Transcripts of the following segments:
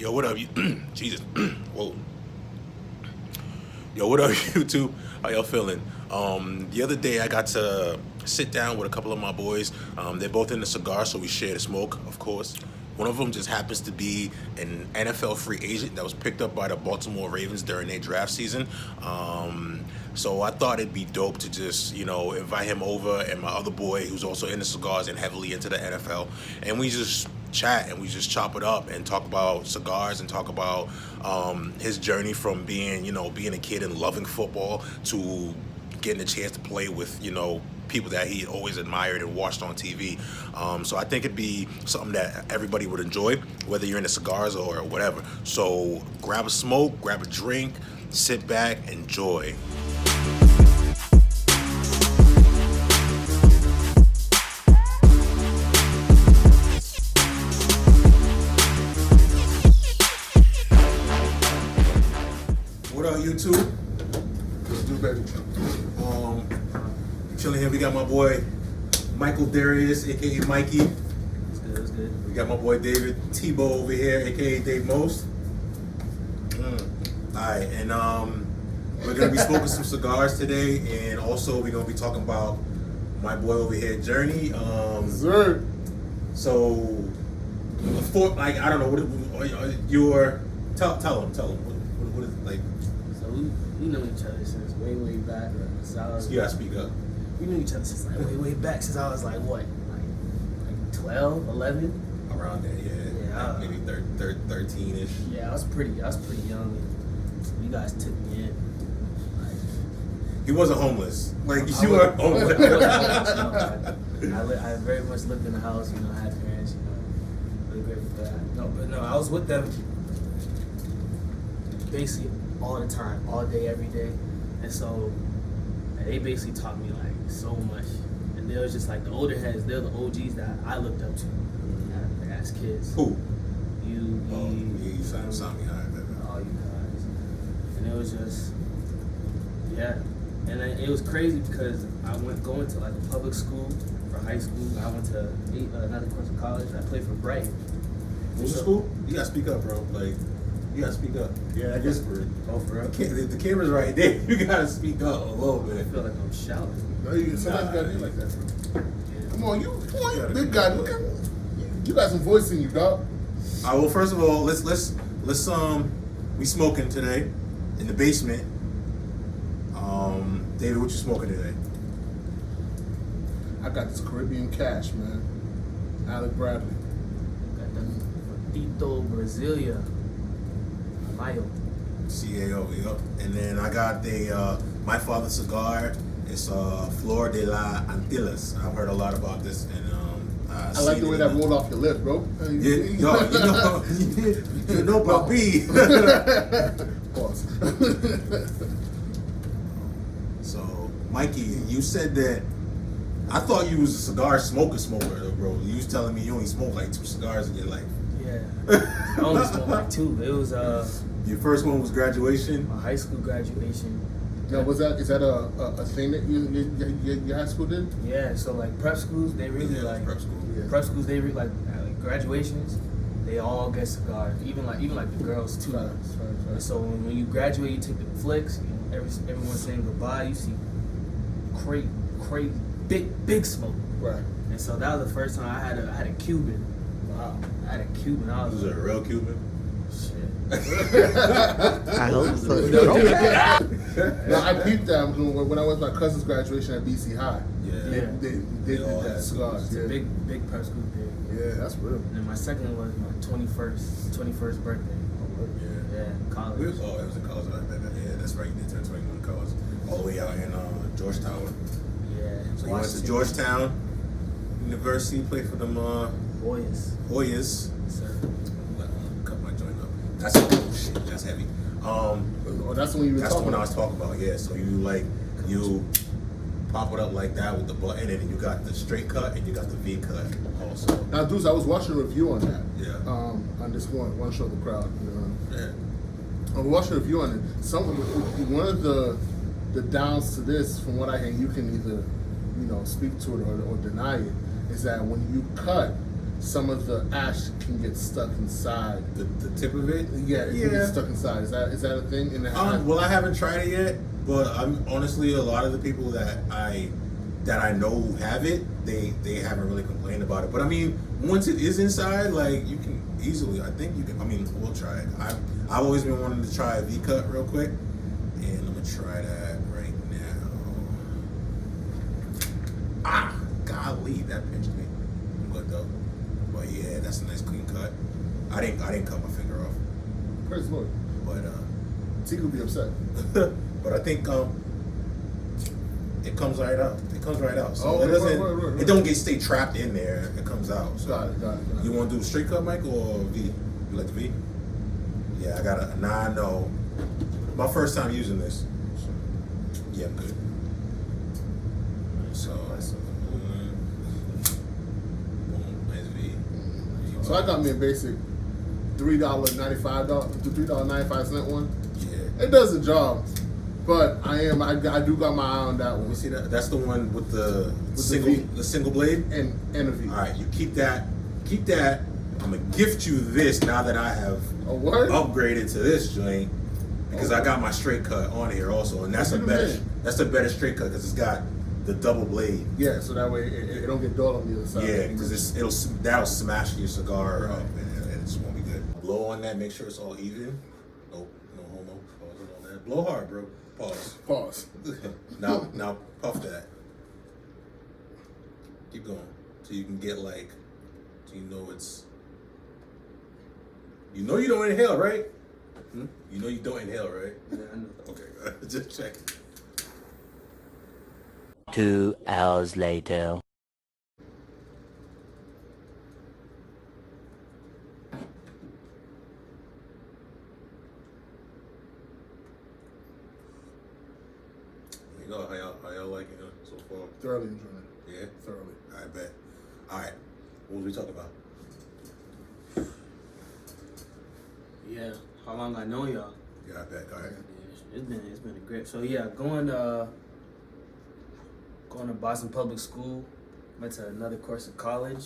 Yo, what up, you? Jesus. Whoa. Yo, what up, YouTube? How y'all feeling? The other day I got to sit down with a couple of my boys. They're both in the cigar, so we share the smoke, of course. One of them just happens to be an NFL free agent that was picked up by the Baltimore Ravens during their draft season. So I thought it'd be dope to just, invite him over, and my other boy who's also into cigars and heavily into the NFL. And we just chat and we just chop it up and talk about cigars and talk about his journey from being a kid and loving football to getting a chance to play with, people that he always admired and watched on TV. So I think it'd be something that everybody would enjoy, whether you're into cigars or whatever. So grab a smoke, grab a drink, sit back, enjoy. What up, YouTube? Let's do better. Chilling here, we got my boy Michael Darius, aka Mikey. It's good. We got my boy David Tebow over here, aka Dave Most. Alright, and we're gonna be smoking some cigars today, and also we're gonna be talking about my boy over here, Journey. Sir. So, before, I don't know, tell him, what is it like? So we know each other since way back. You gotta speak up. We knew each other since way back since I was like 12, 11. Around there, Yeah, maybe 13-ish. Yeah, I was pretty young. And you guys took me in. He wasn't homeless. Like, I you were homeless. I very much lived in the house. I had parents. Really grateful for that. No, I was with them basically all the time, all day, every day, and so they basically taught me like so much. And they was just like the older heads. They're the OGs that I looked up to as kids. Who? You, me, Sammy, all you guys, and it was just and it was crazy because I went going to like a public school for high school. I went to another course of college. I played for Brighton. What's school? You gotta speak up, bro. Like, you gotta speak up. Yeah, I guess for real? The camera's right there. You gotta speak up a little I bit. feel like I'm shouting. no, you sometimes gotta do like that, bro. Come on, you big guy. You got some voice in you, dog. All right, well, first of all, let's we smoking today in the basement. David, what you smoking today? I got this Caribbean Cash, man. Alec Bradley. Got the Tito Brasilia. Mayo. CAO, yep. And then I got the My Father's cigar. It's Flor de la Antillas. I've heard a lot about this, and I like the way that rolled off your lips, bro. Yeah, you know papi. Pause. So, Mikey, you said that I thought you was a cigar smoker, bro. You was telling me you only smoke like 2 cigars in your life. Yeah. I only smoked like 2. It was Your first one was graduation. my high school graduation. Now, is that a thing that your high school did? Yeah, so like prep schools, they really like prep school. Yeah. prep schools. They really like graduations. They all get cigars, even like the girls too. Right. And so when you graduate, you take the flicks. Everyone's saying goodbye. You see crazy big smoke. Right. And so that was the first time I had a Cuban. Wow. I had a Cuban. I was Was it like, a real Cuban? shit. I hope so. Now, I peeped that when I went to my cousin's graduation at BC High. Yeah. They did that cigars. It's Yeah. a big prep school thing. Yeah, that's real. And then my second was my 21st birthday. Yeah, college. Oh, it was in college. Yeah, that's right. You did turn 21 in college. All the way out in Georgetown. Yeah. So you went to Georgetown University, played for them Hoyas. Hoyas. Sir. Cut my joint up. That's oh shit. That's heavy. Oh, that's when you were That's the talking one I about. was talking about. Yeah. So you pop it up like that with the button, and you got the straight cut and you got the V cut also. Now, dudes, I was watching a review on that. Yeah. On this one show, the crowd. Yeah. I was watching a review on it. One of the downs to this, from what I hear, you can either speak to it or deny it, is that when you cut, some of the ash can get stuck inside. The tip of it. Yeah, it can get stuck inside. Is that a thing? Well, I haven't tried it yet, but I'm honestly a lot of the people that I know who have it, they haven't really complained about it. But I mean, once it is inside, like you can easily. I think you can. I mean, we'll try it. I've always been wanting to try a V cut real quick, and I'm gonna try that right now. Ah, golly, that pinched me. I'm good though. But yeah, that's a nice clean cut. I didn't cut my finger off. Praise the Lord. But T could be upset. but I think it comes right out. It comes right out. So Oh, it doesn't. right. It don't get stay trapped in there. It comes out. So Got it. you want to do a straight cut, Mike, or V? You like the V? Yeah, I got a. Nah, I know. My first time using this. Yeah, I'm good. So nice V. So I got me a basic $3.95 one. Yeah. It does the job, but I do got my eye on that Let one. me see that. That's the one with the the single blade. And a V. All right, you keep that. Keep that. I'm gonna gift you this now that I have A what? upgraded to this joint because I got my straight cut on here also, and that's a What do you better. mean? That's a better straight cut because it's got the double blade. Yeah, so that way it don't get dull on the other side. Yeah, because that'll smash your cigar Right. up and it just won't be good. Blow on that. Make sure it's all even. Nope, no homo. Pause on that. Blow hard, bro. Pause. Pause. Now puff that. Keep going so you can get like, so you know it's. You know you don't inhale, right? You know you don't inhale, right? Yeah, I know. Okay, just check. 2 hours later. There you go. How y'all liking it so far? Thoroughly enjoying it. Yeah? Thoroughly. I bet. All right. What was we talking about? Yeah, how long I know y'all? Yeah, I bet. All right. It's been a great. So yeah, going to Boston Public School. Went to another course of college.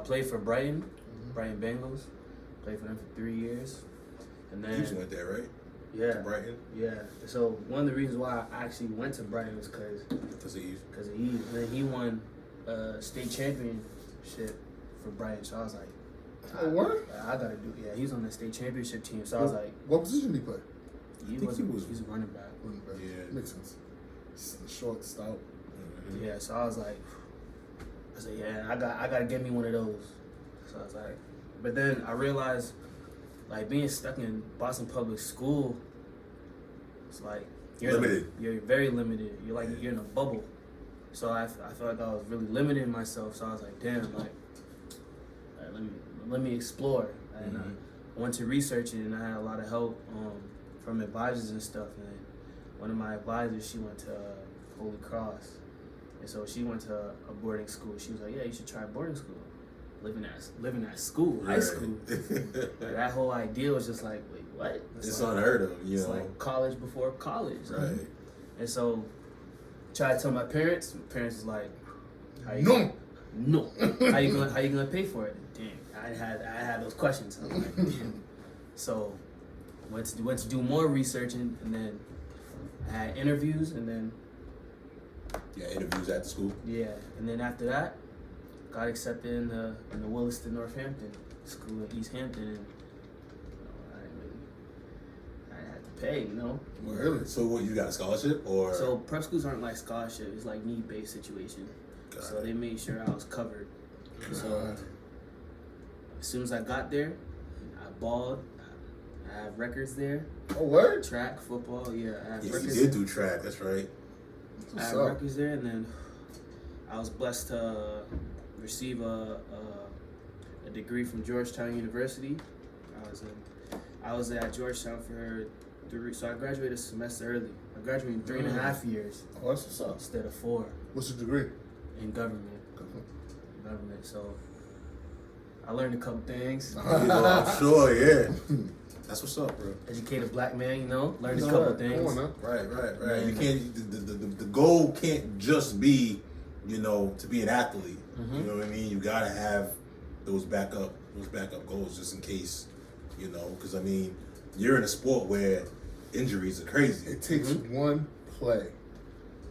Played for Brighton Bengals. Played for them for 3 years, and You just then went there, right? yeah, To Brighton? yeah. So one of the reasons why I actually went to Brighton was because Because of Eve. of Eve. And then he won state championship for Brighton. So I was like, Oh, what? I gotta do. Yeah, he's on the state championship team. So I was like, What position did he play? he's a running back. Yeah. Makes sense. Short, stout. Yeah, so I was like, yeah, I gotta get me one of those. So I was like, but then I realized, like, being stuck in Boston Public School, it's like Limited. You're very limited. You're like you're in a bubble. So I felt like I was really limiting myself. So I was like, damn, like, let me explore. And I went to research it, and I had a lot of help from advisors and stuff. And one of my advisors, she went to Holy Cross. And so she went to a boarding school. She was like, yeah, you should try boarding school. Living at school, high school. Like, that whole idea was just like, wait, what? It's like, unheard of, you it's know. like college before college. Right. And so tried to tell my parents. My parents was like, No. No. How you gonna pay for it? Damn. I had those questions. I was like, damn. So went to do more research, and then I had interviews, and then Yeah, interviews at the school. yeah, and then after that, got accepted in the Williston Northampton school in East Hampton, and I had to pay, you know. Really? So what? You got a scholarship or? So prep schools aren't like scholarship; it's like need-based situation. Got So it. they made sure I was covered. So Uh, as soon as I got there, I balled. I have records there. Oh, word? Track, football, yeah. I have Yeah, you records. did do track. That's right. I What's have up? records there, and then I was blessed to receive a degree from Georgetown University. I was at Georgetown for so I graduated a semester early. I graduated in 3.5 years Oh, that's what's up. instead of 4 What's your degree? in government. So I learned a couple things. You know, I'm sure. Yeah. That's what's up, bro. Educated black man, you know, learned a It's couple all right. things. Come on now. Right. Man. You can't. The goal can't just be, you know, to be an athlete. Mm-hmm. You know what I mean? You gotta have those backup goals just in case, because I mean, you're in a sport where injuries are crazy. It takes one play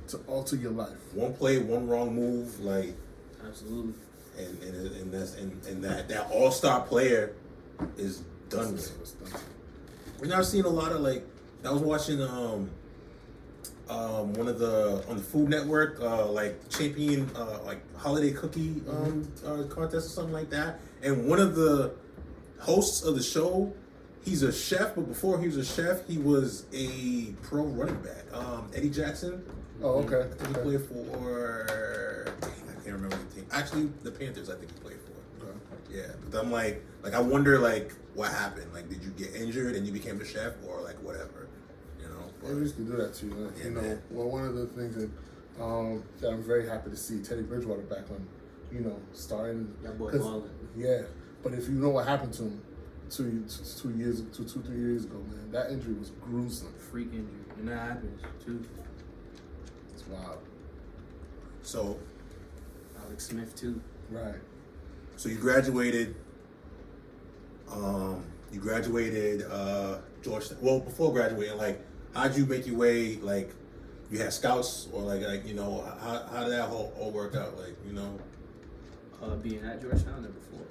to alter your life. One play, one wrong move, like, Absolutely. and that all-star player is done with. And I've seen a lot of, like, I was watching one of the on the Food Network, like champion like holiday cookie contest or something like that. And one of the hosts of the show, he's a chef, but before he was a chef, he was a pro running back. Eddie Jackson. Oh, okay. I think he played for. I can't remember the team. Actually, the Panthers. I think he played for. Okay. Yeah, but I'm like I wonder, like, what happened? Like, did you get injured and you became a chef, or like whatever? Injuries can do that to you. Yeah, well, one of the things that I'm very happy to see Teddy Bridgewater back on, starting. That boy balling. Yeah, but if you know what happened to him 2, 3 years ago, man, that injury was gruesome. Freak injury, and that happens too. It's wild. So, Alex Smith too. Right. So you graduated. Georgetown. Well, before graduating, like, how'd you make your way? Like, you had scouts, or like how did that all work out? Like, Being at Georgetown or before?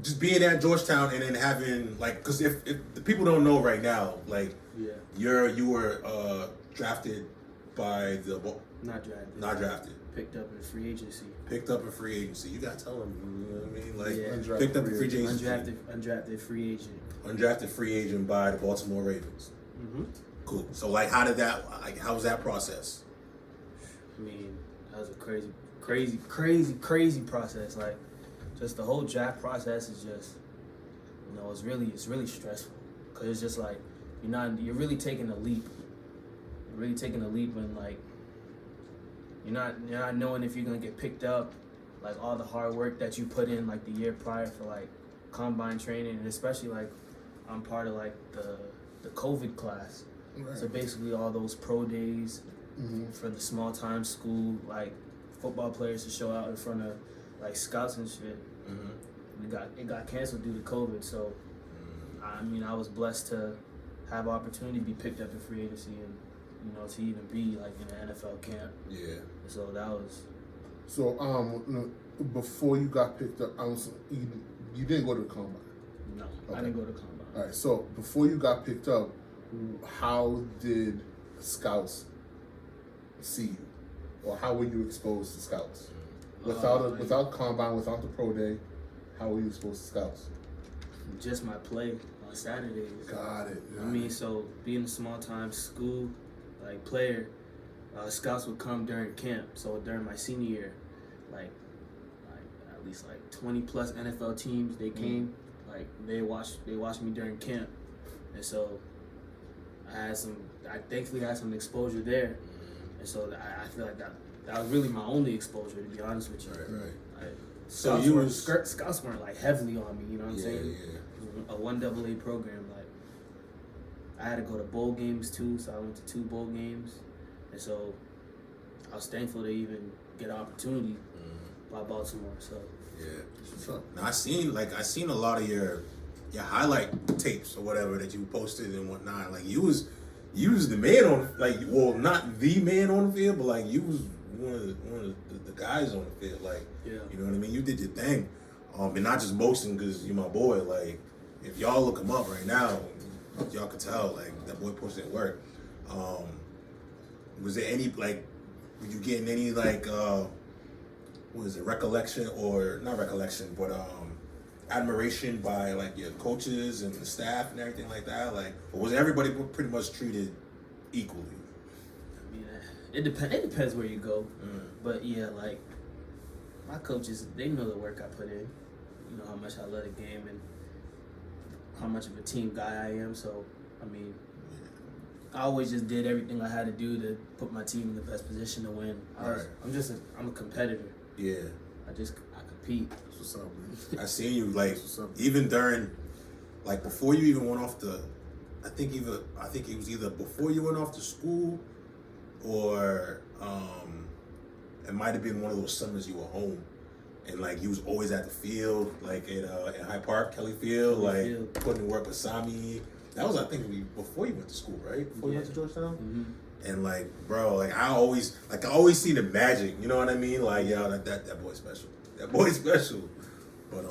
just being at Georgetown and then having, like, because if the people don't know right now, like, Yeah. you were drafted by the Not drafted. not drafted. Picked up in free agency. Picked up in free agency. You gotta tell them, you know what I mean? Like, Yeah. picked up in free agency. Undrafted free agent. Undrafted free agent by the Baltimore Ravens. Mm-hmm. Cool. So, like, how was that process? I mean, that was a crazy process. Like, just the whole draft process is just, it's really stressful, because it's just like you're really taking a leap. You're really taking a leap, and like you're not knowing if you're gonna get picked up. Like, all the hard work that you put in, like, the year prior for, like, combine training, and especially, like, I'm part of, like, the COVID class. Right. So basically all those pro days for the small time school, like, football players to show out in front of, like, scouts and shit. It got canceled due to COVID. So I mean, I was blessed to have opportunity to be picked up in free agency and to even be, like, in an NFL camp. Yeah. So that was. So before you got picked up, you didn't go to the combine. No, Okay. I didn't go to combine. All right. So before you got picked up, how did scouts see you, or how were you exposed to scouts? Without combine, without the pro day, how were you exposed to scouts? Just my play on Saturdays. Got it. I mean, so being a small time school, like, player, scouts would come during camp. So during my senior year, like at least like 20 plus NFL teams, they came. Like, they watched me during camp, and so I thankfully had some exposure there, and so I feel like that was really my only exposure, to be honest with you. Right. Like, So scouts weren't like heavily on me, you know what I'm saying? Yeah. It was a 1AA program. Like, I had to go to bowl games too, so I went to 2 bowl games, and so I was thankful to even get an opportunity by Baltimore. So Yeah. Now I seen a lot of your highlight tapes or whatever that you posted and whatnot. Like, you was the man on, like, well, not the man on the field, but like you was one of the guys on the field. Like, yeah, you know what I mean? You did your thing, and not just boasting because you're my boy. Like, if y'all look him up right now, y'all could tell, like, that boy puts in work. Was there any, like, were you getting any, like, what is it, recollection, or not recollection, but admiration by, like, your coaches and the staff and everything like that? Like, or was everybody pretty much treated equally? I mean, it depends where you go, but yeah, like, my coaches, they know the work I put in. You know how much I love the game and how much of a team guy I am. So, I mean, I always just did everything I had to do to put my team in the best position to win. I'm a competitor. Yeah. I compete. That's what's up, man. I seen you, like, That's what's up. even during, like, before you even went off I think it was either before you went off to school, or it might have been one of those summers you were home. and like you was always at the field, like at Hyde Park, Kelly Field, like Field. putting in work with Sami. That was, I think, before you went to school, right? Before you went to Georgetown. Mm-hmm. And like, bro, like I always see the magic. You know what I mean? Like, yo, that boy's special. That boy's special. But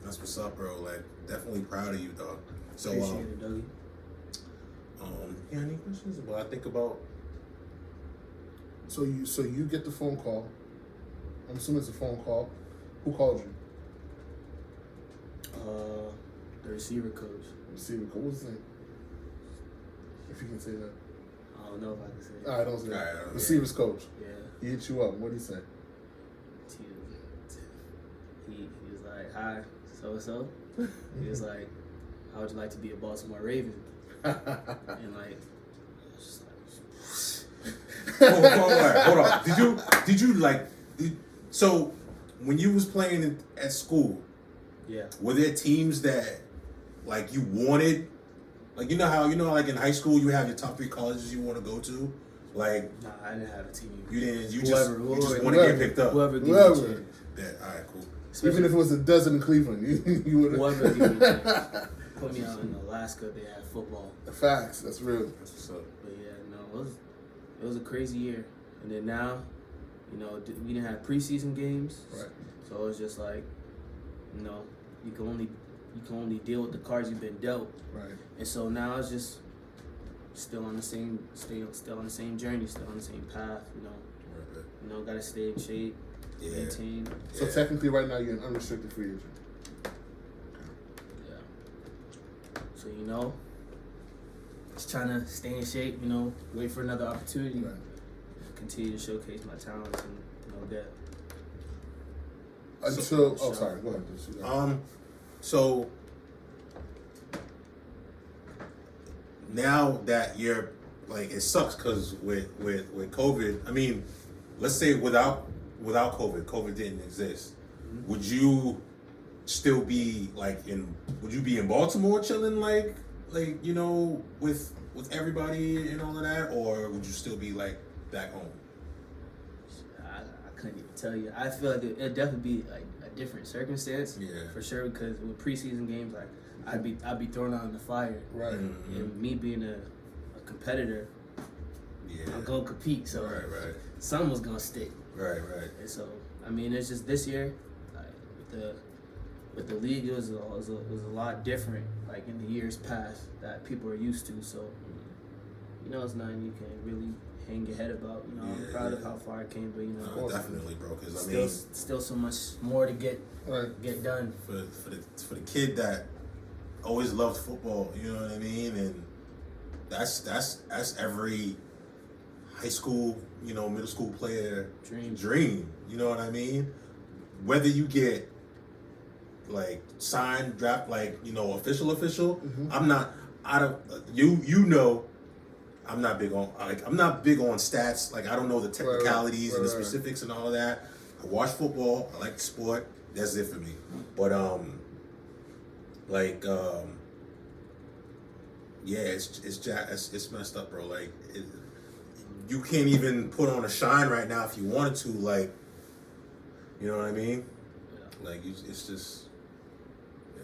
that's what's up, bro. Like, definitely proud of you, dog. So Appreciate it, Dougie. yeah, any questions? Well, I think about. So you get the phone call. I'm assuming it's a phone call. Who called you? The receiver coach. Receiver coach. What was his name? If you can say that. I don't know if I can say it. All right, don't say All right, that. okay. Receivers coach. Yeah. He hit you up. What did he say? He was like, hi, so. He was like, how would you like to be a Baltimore Raven? And like, I was just like, Hold on. Did you like? So when you was playing at school, yeah. were there teams that like you wanted? Like, you know how like in high school you have your top 3 colleges you want to go to? Like, Nah, I didn't have a team. you didn't. You Whoever- just want to get picked up. Whoever gave me a Whoever. chance. Yeah, all right, cool. Even if it was a dozen in Cleveland, you would have. Whoever gave me a chance. Put me out in Alaska, they had football. Facts. That's real. That's what's up. But yeah, no, it was a crazy year. And then now, you know, we didn't have preseason games. Right. So it was just like, you know, you can only deal with the cards you've been dealt. Right. And so now it's just still on the same journey, still on the same path, you know. Right. You know, gotta stay in shape, Yeah. maintain. So Yeah. technically, right now you're an unrestricted free agent. Yeah. So, you know, just trying to stay in shape, you know, wait for another opportunity. Right. Continue to showcase my talents and, you know, that. Until sorry, go ahead. So now that you're like, it sucks because with COVID, I mean, let's say without COVID didn't exist, would you still be like would you be in Baltimore chilling like you know with everybody and all of that, or would you still be like back home? I couldn't even tell you. I feel like it'd definitely be like a different circumstance. Yeah. For sure, because with preseason games, like I'd be thrown out in the fire. Right. Mm-hmm. And me being a competitor, Yeah. I'm gonna compete. So Right. something was gonna stick. Right. And so I mean, it's just this year, like with the league, it was a lot different. Like in the years past that people are used to. So you know, it's nothing you can really hang your head about. You know, I'm proud of how far I came, but you know, Definitely, bro. Because I mean, still so much more to get done. for the kid that always loved football, you know what I mean, and that's every high school, you know, middle school player dream. You know what I mean? Whether you get like signed, draft, like, you know, official. Mm-hmm. I'm not. You know. I'm not big on stats. Like, I don't know the technicalities and the specifics and all of that. I watch football. I like the sport. That's it for me. But yeah, it's messed up, bro. Like, you can't even put on a shine right now if you wanted to. Like, you know what I mean? Yeah. Like, it's just, yeah.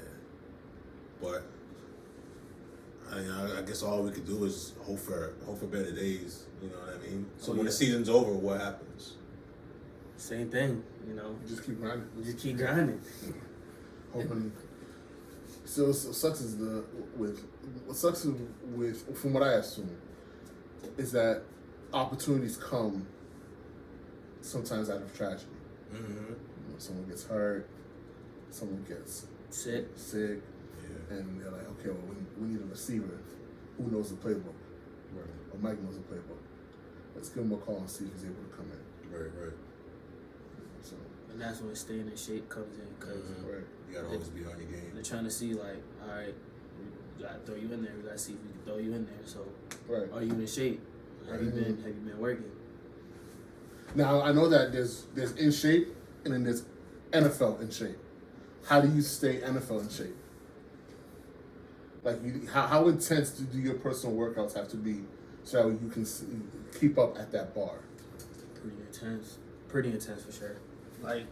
But I guess all we could do is hope for better days. You know what I mean? So when the season's over, what happens? Same thing, you know. You just keep grinding. You just keep grinding. Hoping. So what sucks is from what I assume is that opportunities come sometimes out of tragedy. Mm-hmm. You know, someone gets hurt, someone gets Sick. Yeah. and they're like, okay, well, we need a receiver who knows the playbook. Right. Or Mike knows the playbook. Let's give him a call and see if he's able to come in. Right. So, And that's when staying in shape comes in, because right. You gotta always be on your game. they're trying to see, like, all right, we gotta throw you in there. We gotta see if we can throw you in there. So, Right. are you in shape? Have you been working? Now I know that there's in shape and then there's NFL in shape. How do you stay NFL in shape? Like, how intense do your personal workouts have to be so you can keep up at that bar? Pretty intense for sure. Like,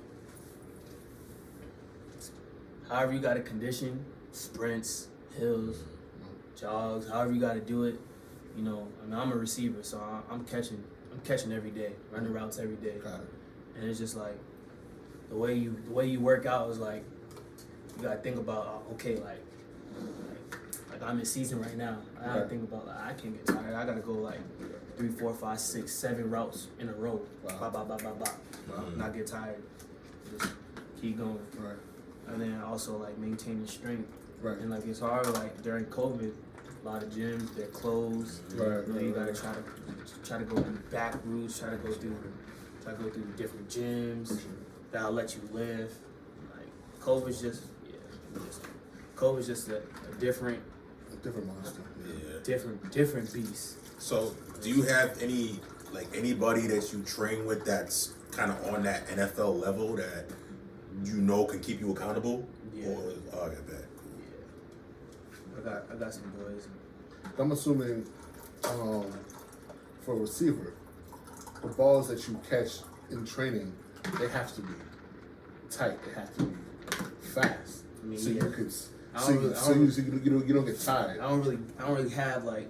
however you got to condition, sprints, hills, jogs, however you got to do it. You know, I mean, I'm a receiver, so I'm catching every day, running routes every day. Got it. And it's just like the way you work out is like you gotta think about okay, like I'm in season right now. I gotta think about like I can't get tired. I gotta go like 3, 4, 5, 6, 7 routes in a row. Wow. Wow. Not get tired. Just keep going. Right. And then also like maintaining strength. Right. And like it's hard like during COVID, a lot of gyms they're closed. Right. You know, you gotta try to go through back routes, try to go through different gyms that'll let you live. Like COVID's just a different monster. Yeah. different beast. So, do you have anybody that you train with that's kind of on that NFL level that you know can keep you accountable? Yeah. Or, I get that. Yeah. I got some boys. I'm assuming for a receiver, the balls that you catch in training, they have to be tight. They have to be fast. I mean, so yeah. you could, I you don't get tired. I don't really have like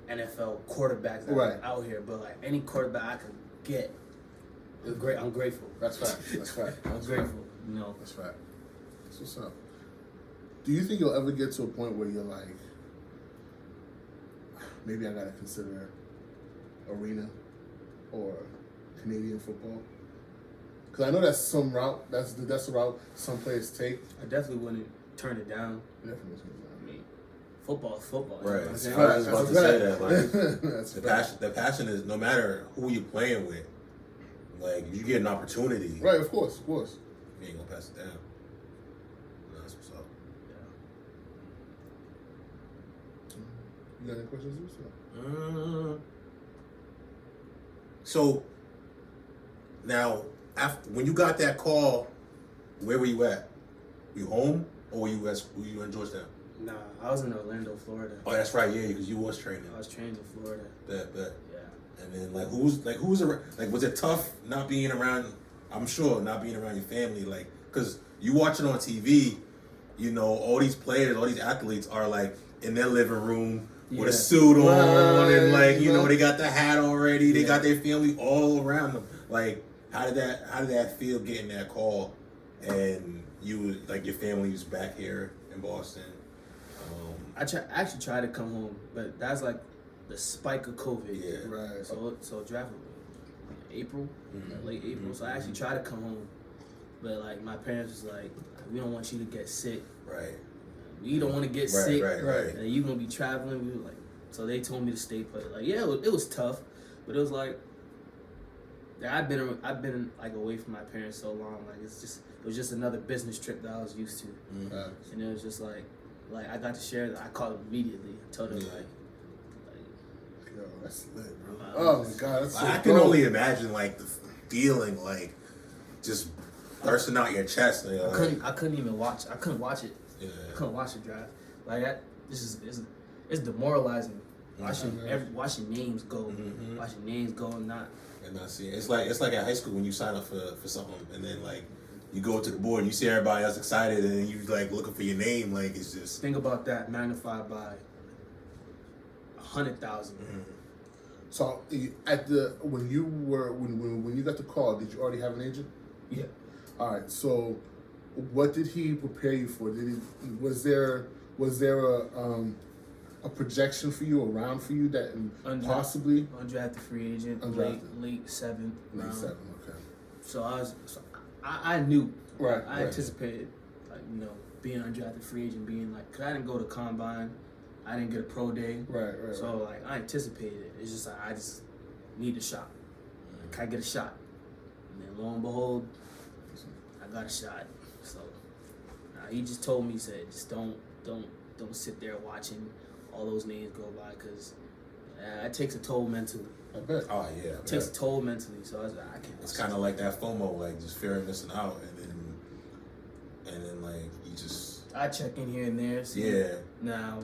NFL quarterbacks that Right. are out here, but like any quarterback I can get, is great. I'm grateful. That's fact. That's fact. I'm grateful. You know. That's fact. That's what's up. Do you think you'll ever get to a point where you're like, maybe I gotta consider arena or Canadian football? Because I know that's some route. That's the route some players take. I definitely wouldn't turn it down. Definitely. I mean, football is football. You know Right. what I'm saying? I was about to say that. Like, That's the fact. passion is no matter who you're playing with. Like, if you get an opportunity, Right, of course. you ain't gonna pass it down. That's what's up. You got any questions, Zeus? So now, when you got that call, where were you at? Were you home or were you in Georgetown? Nah, I was in Orlando, Florida. Oh, that's right, yeah, because you was training. I was trained in Florida. Bet. Yeah. And then who's around? Like, was it tough not being around? I'm sure not being around your family, like, because you watch it on TV. You know, all these players, all these athletes are like in their living room with a suit on, and like you know they got the hat already. They got their family all around them. Like, how did that feel getting that call? And you like your family was back here in Boston. I actually tried to come home, but that's like the spike of COVID. Yeah. Right. So draft April, late April. So I actually tried to come home, but like my parents was like, we don't want you to get sick. Right. We don't want to get sick. Right. And you gonna be traveling. We were like, so they told me to stay put. Like, yeah, it was tough, but it was like, I've been like away from my parents so long. Like it was just another business trip that I was used to, and it was just like I got to share. I called them immediately. Told them like Yo, that's lit, bro. Oh my God, that's so I can dope. only imagine like the feeling like just bursting out your chest. You know, I couldn't even watch. I couldn't watch it. Yeah. I couldn't watch the draft. Like that. It's demoralizing. Watching names go. Watching names go and not. And I see it's like at high school when you sign up for something and then like you go to the board and you see everybody else excited and then you like looking for your name, like it's just Think about that magnified by 100,000. So when you got the call, did you already have an agent? Yeah. All right. So what did he prepare you for? Was there a projection for you, a round for you that possibly undrafted free agent, Undrafted. late seventh late round. 7? Okay. So I knew. Right. I anticipated being undrafted free agent, being like, cause I didn't go to combine, I didn't get a pro day. Right. So like I anticipated it. It's just like I just need a shot. Can I get a shot? And then lo and behold, I got a shot. So he just told me, he said, just don't sit there watching all those names go by, because it takes a toll mentally. I bet. oh yeah. It takes a toll mentally. So I was like, I can't. It's kind of like that FOMO, like just fear of missing out, and then like you just I check in here and there. See, yeah. Now